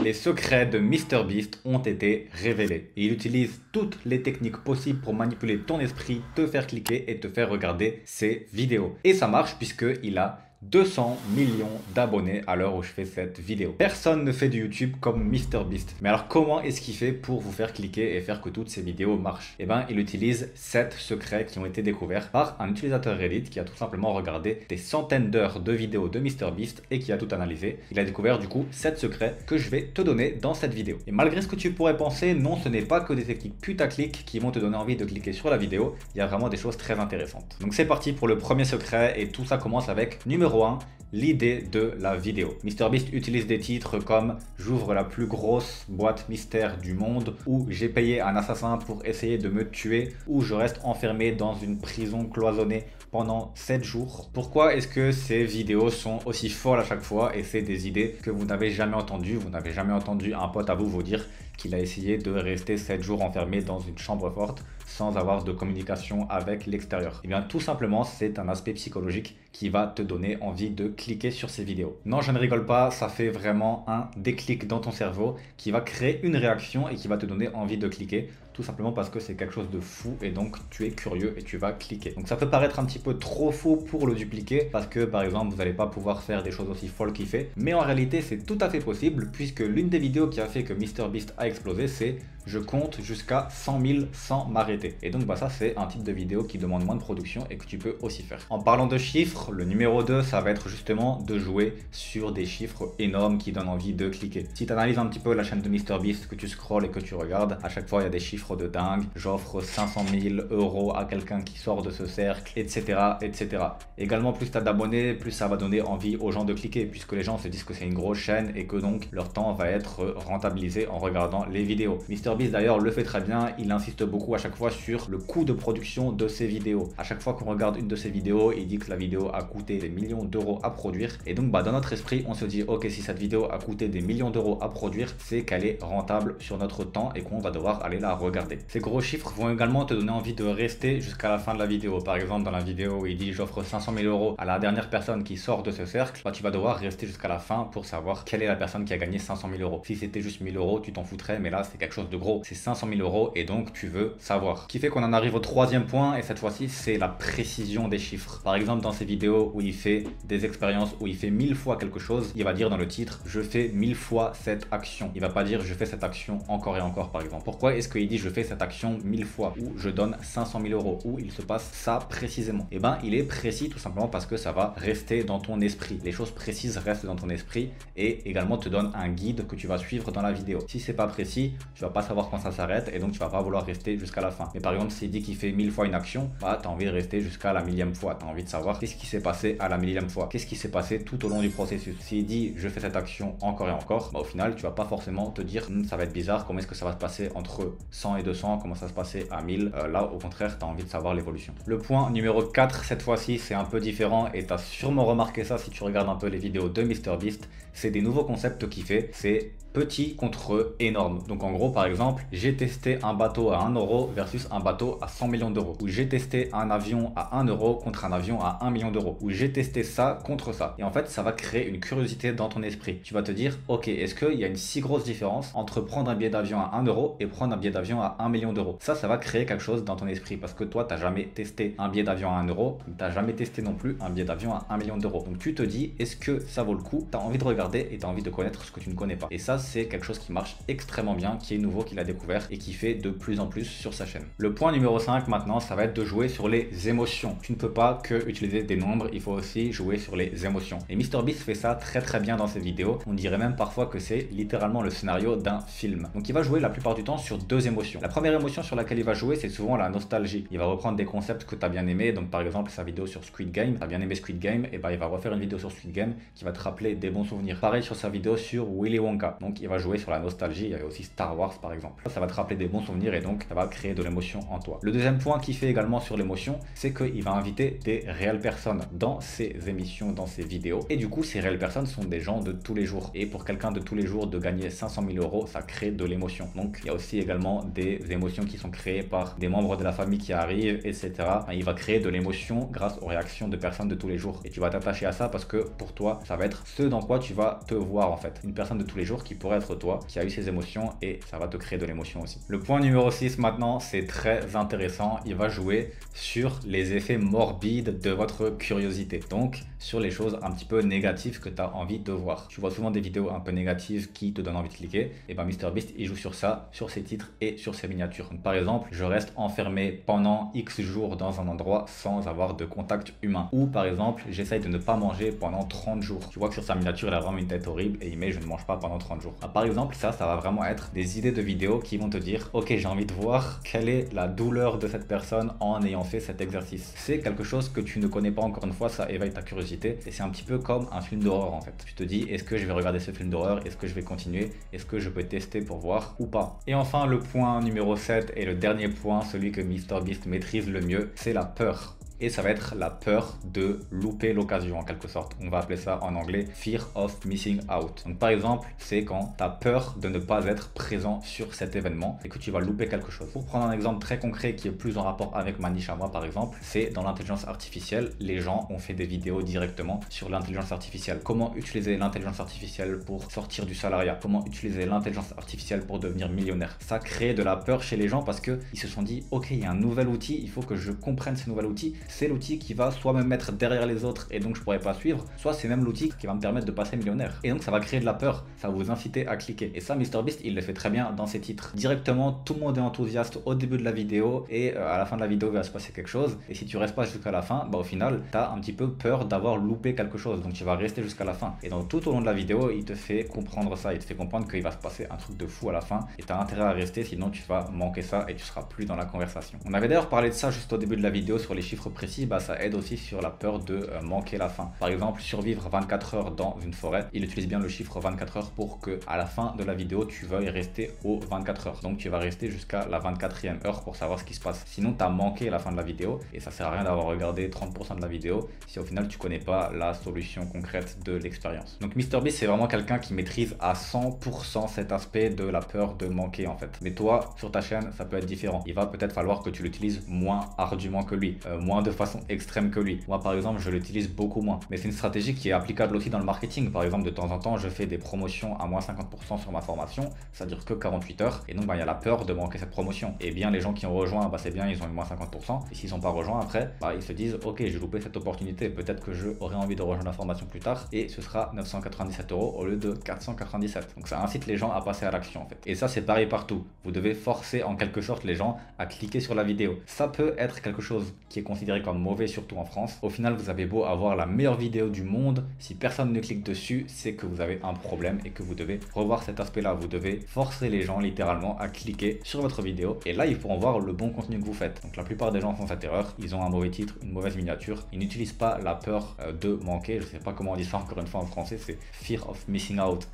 Les secrets de MrBeast ont été révélés. Il utilise toutes les techniques possibles pour manipuler ton esprit, te faire cliquer et te faire regarder ses vidéos. Et ça marche puisqu'il a 200 millions d'abonnés à l'heure où je fais cette vidéo. Personne ne fait du YouTube comme MrBeast. Mais alors comment est-ce qu'il fait pour vous faire cliquer et faire que toutes ces vidéos marchent? Eh bien, il utilise 7 secrets qui ont été découverts par un utilisateur Reddit qui a tout simplement regardé des centaines d'heures de vidéos de MrBeast et qui a tout analysé. Il a découvert du coup 7 secrets que je vais te donner dans cette vidéo. Et malgré ce que tu pourrais penser, non, ce n'est pas que des techniques putaclic qui vont te donner envie de cliquer sur la vidéo. Il y a vraiment des choses très intéressantes. Donc c'est parti pour le premier secret et tout ça commence avec numéro 1, l'idée de la vidéo. MrBeast utilise des titres comme j'ouvre la plus grosse boîte mystère du monde, ou j'ai payé un assassin pour essayer de me tuer, ou je reste enfermé dans une prison cloisonnée pendant 7 jours. Pourquoi est-ce que ces vidéos sont aussi folles à chaque fois et c'est des idées que vous n'avez jamais entendues? Vous n'avez jamais entendu un pote à vous dire qu'il a essayé de rester 7 jours enfermé dans une chambre forte sans avoir de communication avec l'extérieur. Et bien tout simplement, c'est un aspect psychologique qui va te donner envie de cliquer sur ces vidéos. Non, je ne rigole pas, ça fait vraiment un déclic dans ton cerveau qui va créer une réaction et qui va te donner envie de cliquer, tout simplement parce que c'est quelque chose de fou et donc tu es curieux et tu vas cliquer. Donc ça peut paraître un petit peu trop fou pour le dupliquer parce que par exemple vous n'allez pas pouvoir faire des choses aussi folles qu'il fait, mais en réalité c'est tout à fait possible puisque l'une des vidéos qui a fait que MrBeast a explosé, c'est je compte jusqu'à 100 000 sans m'arrêter. Et donc ça c'est un type de vidéo qui demande moins de production et que tu peux aussi faire. En parlant de chiffres, le numéro 2 ça va être justement de jouer sur des chiffres énormes qui donnent envie de cliquer. Si tu analyses un petit peu la chaîne de MrBeast, que tu scrolles et que tu regardes, à chaque fois il y a des chiffres de dingue, j'offre 500 000 € à quelqu'un qui sort de ce cercle, etc. etc. Également plus tu as d'abonnés, plus ça va donner envie aux gens de cliquer puisque les gens se disent que c'est une grosse chaîne et que donc leur temps va être rentabilisé en regardant les vidéos. MrBeast d'ailleurs le fait très bien, il insiste beaucoup à chaque fois sur le coût de production de ses vidéos. À chaque fois qu'on regarde une de ses vidéos, il dit que la vidéo a coûté des millions d'euros à produire et donc dans notre esprit on se dit ok, si cette vidéo a coûté des millions d'euros à produire, c'est qu'elle est rentable sur notre temps et qu'on va devoir aller la regarder. Ces gros chiffres vont également te donner envie de rester jusqu'à la fin de la vidéo. Par exemple dans la vidéo où il dit j'offre 500 000 € à la dernière personne qui sort de ce cercle, tu vas devoir rester jusqu'à la fin pour savoir quelle est la personne qui a gagné 500 000 €. Si c'était juste 1000 € tu t'en foutrais, mais là c'est quelque chose de gros, c'est 500 000 € et donc tu veux savoir. Ce qui fait qu'on en arrive au troisième point et cette fois-ci c'est la précision des chiffres. Par exemple dans ces vidéos où il fait des expériences, où il fait 1000 fois quelque chose, il va dire dans le titre je fais 1000 fois cette action. Il va pas dire je fais cette action encore et encore par exemple. Pourquoi est-ce qu'il dit je fais cette action 1000 fois ou je donne 500 000 € où il se passe ça précisément? Et ben il est précis tout simplement parce que ça va rester dans ton esprit. Les choses précises restent dans ton esprit et également te donne un guide que tu vas suivre dans la vidéo. Si c'est pas précis, tu vas pas savoir quand ça s'arrête et donc tu vas pas vouloir rester jusqu'à la fin. Mais par exemple s'il dit qu'il fait 1000 fois une action, tu as envie de rester jusqu'à la 1000e fois. Tu as envie de savoir qu'est-ce qui s'est passé à la 1000e fois, qu'est-ce qui s'est passé tout au long du processus. S'il dit je fais cette action encore et encore, au final tu vas pas forcément te dire ça va être bizarre, comment est-ce que ça va se passer entre 100 et 200, comment ça va se passer à 1000. Là au contraire tu as envie de savoir l'évolution. Le point numéro 4 cette fois-ci c'est un peu différent et tu as sûrement remarqué ça si tu regardes un peu les vidéos de MrBeast, c'est des nouveaux concepts qu'il fait, c'est petit contre énorme. Donc en gros par exemple j'ai testé un bateau à 1 € versus un bateau à 100 millions d'euros, ou j'ai testé un avion à 1 € contre un avion à 1 million d'euros, ou j'ai testé ça contre ça. Et en fait ça va créer une curiosité dans ton esprit. Tu vas te dire ok, est-ce qu'il y a une si grosse différence entre prendre un billet d'avion à 1 € et prendre un billet d'avion à 1 million d'euros? Ça va créer quelque chose dans ton esprit parce que toi t'as jamais testé un billet d'avion à 1 €, t'as jamais testé non plus un billet d'avion à 1 million d'euros. Donc tu te dis est-ce que ça vaut le coup? T'as envie de regarder et t'as envie de connaître ce que tu ne connais pas. Et ça c'est quelque chose qui marche extrêmement bien, qui est nouveau, qu'il a découvert et qui fait de plus en plus sur sa chaîne. Le point numéro 5 maintenant, ça va être de jouer sur les émotions. Tu ne peux pas que utiliser des nombres, il faut aussi jouer sur les émotions. Et MrBeast fait ça très bien dans ses vidéos. On dirait même parfois que c'est littéralement le scénario d'un film. Donc il va jouer la plupart du temps sur deux émotions. La première émotion sur laquelle il va jouer, c'est souvent la nostalgie. Il va reprendre des concepts que tu as bien aimé. Donc par exemple sa vidéo sur Squid Game, tu as bien aimé Squid Game, et il va refaire une vidéo sur Squid Game qui va te rappeler des bons souvenirs. Pareil sur sa vidéo sur Willy Wonka. Donc il va jouer sur la nostalgie. Il y avait aussi Star Wars par exemple. Ça va te rappeler des bons souvenirs et donc ça va créer de l'émotion en toi. Le deuxième point qu'il fait également sur l'émotion, c'est qu'il va inviter des réelles personnes dans ses émissions, dans ses vidéos. Et du coup, ces réelles personnes sont des gens de tous les jours. Et pour quelqu'un de tous les jours, de gagner 500 000 €, ça crée de l'émotion. Donc il y a aussi également des émotions qui sont créées par des membres de la famille qui arrivent, etc. Il va créer de l'émotion grâce aux réactions de personnes de tous les jours. Et tu vas t'attacher à ça parce que pour toi, ça va être ce dans quoi tu vas va te voir en fait. Une personne de tous les jours qui pourrait être toi, qui a eu ses émotions et ça va te créer de l'émotion aussi. Le point numéro 6 maintenant, c'est très intéressant. Il va jouer sur les effets morbides de votre curiosité. Donc sur les choses un petit peu négatives que tu as envie de voir. Tu vois souvent des vidéos un peu négatives qui te donnent envie de cliquer. Et ben MrBeast il joue sur ça, sur ses titres et sur ses miniatures. Donc, par exemple, je reste enfermé pendant X jours dans un endroit sans avoir de contact humain. Ou par exemple, j'essaye de ne pas manger pendant 30 jours. Tu vois que sur sa miniature, il a vraiment une tête horrible et il met je ne mange pas pendant 30 jours. Par exemple, ça va vraiment être des idées de vidéos qui vont te dire ok, j'ai envie de voir quelle est la douleur de cette personne en ayant fait cet exercice. C'est quelque chose que tu ne connais pas, encore une fois, ça éveille ta curiosité et c'est un petit peu comme un film d'horreur en fait. Tu te dis est-ce que je vais regarder ce film d'horreur, est-ce que je vais continuer, est-ce que je peux tester pour voir ou pas. Et enfin le point numéro 7 et le dernier point, celui que MrBeast maîtrise le mieux, c'est la peur. Et ça va être la peur de louper l'occasion en quelque sorte. On va appeler ça en anglais Fear of Missing Out. Donc par exemple, c'est quand tu as peur de ne pas être présent sur cet événement et que tu vas louper quelque chose. Pour prendre un exemple très concret qui est plus en rapport avec ma niche à moi par exemple, c'est dans l'intelligence artificielle. Les gens ont fait des vidéos directement sur l'intelligence artificielle. Comment utiliser l'intelligence artificielle pour sortir du salariat? Comment utiliser l'intelligence artificielle pour devenir millionnaire? Ça crée de la peur chez les gens parce qu'ils se sont dit ok, il y a un nouvel outil, il faut que je comprenne ce nouvel outil. C'est l'outil qui va soit me mettre derrière les autres et donc je pourrais pas suivre, soit c'est même l'outil qui va me permettre de passer millionnaire. Et donc ça va créer de la peur, ça va vous inciter à cliquer. Et ça, MrBeast, il le fait très bien dans ses titres. Directement, tout le monde est enthousiaste au début de la vidéo et à la fin de la vidéo, il va se passer quelque chose. Et si tu restes pas jusqu'à la fin, bah au final, tu as un petit peu peur d'avoir loupé quelque chose. Donc tu vas rester jusqu'à la fin. Et donc tout au long de la vidéo, il te fait comprendre ça, il te fait comprendre qu'il va se passer un truc de fou à la fin et tu as intérêt à rester, sinon tu vas manquer ça et tu seras plus dans la conversation. On avait d'ailleurs parlé de ça juste au début de la vidéo sur les chiffres précis. Bah, ça aide aussi sur la peur de manquer la fin. Par exemple, survivre 24 heures dans une forêt, il utilise bien le chiffre 24 heures pour que à la fin de la vidéo, tu veuilles rester aux 24 heures. Donc tu vas rester jusqu'à la 24e heure pour savoir ce qui se passe. Sinon, tu as manqué la fin de la vidéo et ça sert à rien d'avoir regardé 30% de la vidéo si au final tu connais pas la solution concrète de l'expérience. Donc MrBeast, c'est vraiment quelqu'un qui maîtrise à 100% cet aspect de la peur de manquer en fait. Mais toi, sur ta chaîne, ça peut être différent. Il va peut-être falloir que tu l'utilises moins ardument que lui, moins de façon extrême que lui. Moi par exemple, je l'utilise beaucoup moins. Mais c'est une stratégie qui est applicable aussi dans le marketing. Par exemple, de temps en temps, je fais des promotions à moins 50% sur ma formation, ça dure que 48 heures. Et donc, il y a la peur de manquer cette promotion. Et bien, les gens qui ont rejoint, c'est bien, ils ont eu moins 50%. Et s'ils n'ont pas rejoint après, ils se disent, ok, j'ai loupé cette opportunité. Peut-être que je aurai envie de rejoindre la formation plus tard. Et ce sera 997 € au lieu de 497. Donc, ça incite les gens à passer à l'action en fait. Et ça, c'est pareil partout. Vous devez forcer en quelque sorte les gens à cliquer sur la vidéo. Ça peut être quelque chose qui est considéré comme mauvais, surtout en France. Au final, vous avez beau avoir la meilleure vidéo du monde, si personne ne clique dessus, c'est que vous avez un problème et que vous devez revoir cet aspect-là. Vous devez forcer les gens littéralement à cliquer sur votre vidéo et là, ils pourront voir le bon contenu que vous faites. Donc la plupart des gens font cette erreur, ils ont un mauvais titre, une mauvaise miniature, ils n'utilisent pas la peur de manquer, je sais pas comment on dit ça encore une fois en français, c'est Fear of Missing Out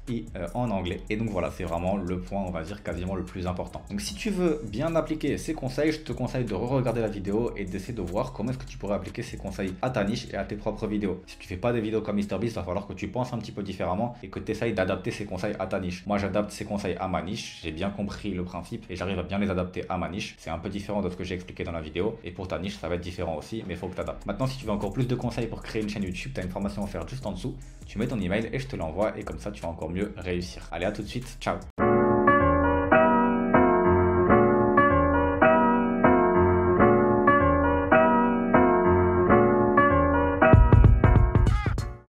en anglais. Et donc voilà, c'est vraiment le point, on va dire, quasiment le plus important. Donc si tu veux bien appliquer ces conseils, je te conseille de re-regarder la vidéo et d'essayer de voir comment est-ce que tu pourrais appliquer ces conseils à ta niche et à tes propres vidéos. Si tu fais pas des vidéos comme MrBeast, il va falloir que tu penses un petit peu différemment et que tu essayes d'adapter ces conseils à ta niche. Moi, j'adapte ces conseils à ma niche, j'ai bien compris le principe et j'arrive à bien les adapter à ma niche. C'est un peu différent de ce que j'ai expliqué dans la vidéo et pour ta niche, ça va être différent aussi, mais il faut que tu adaptes. Maintenant, si tu veux encore plus de conseils pour créer une chaîne YouTube, tu as une formation offerte juste en dessous. Tu mets ton email et je te l'envoie et comme ça, tu vas encore mieux réussir. Allez, à tout de suite, ciao!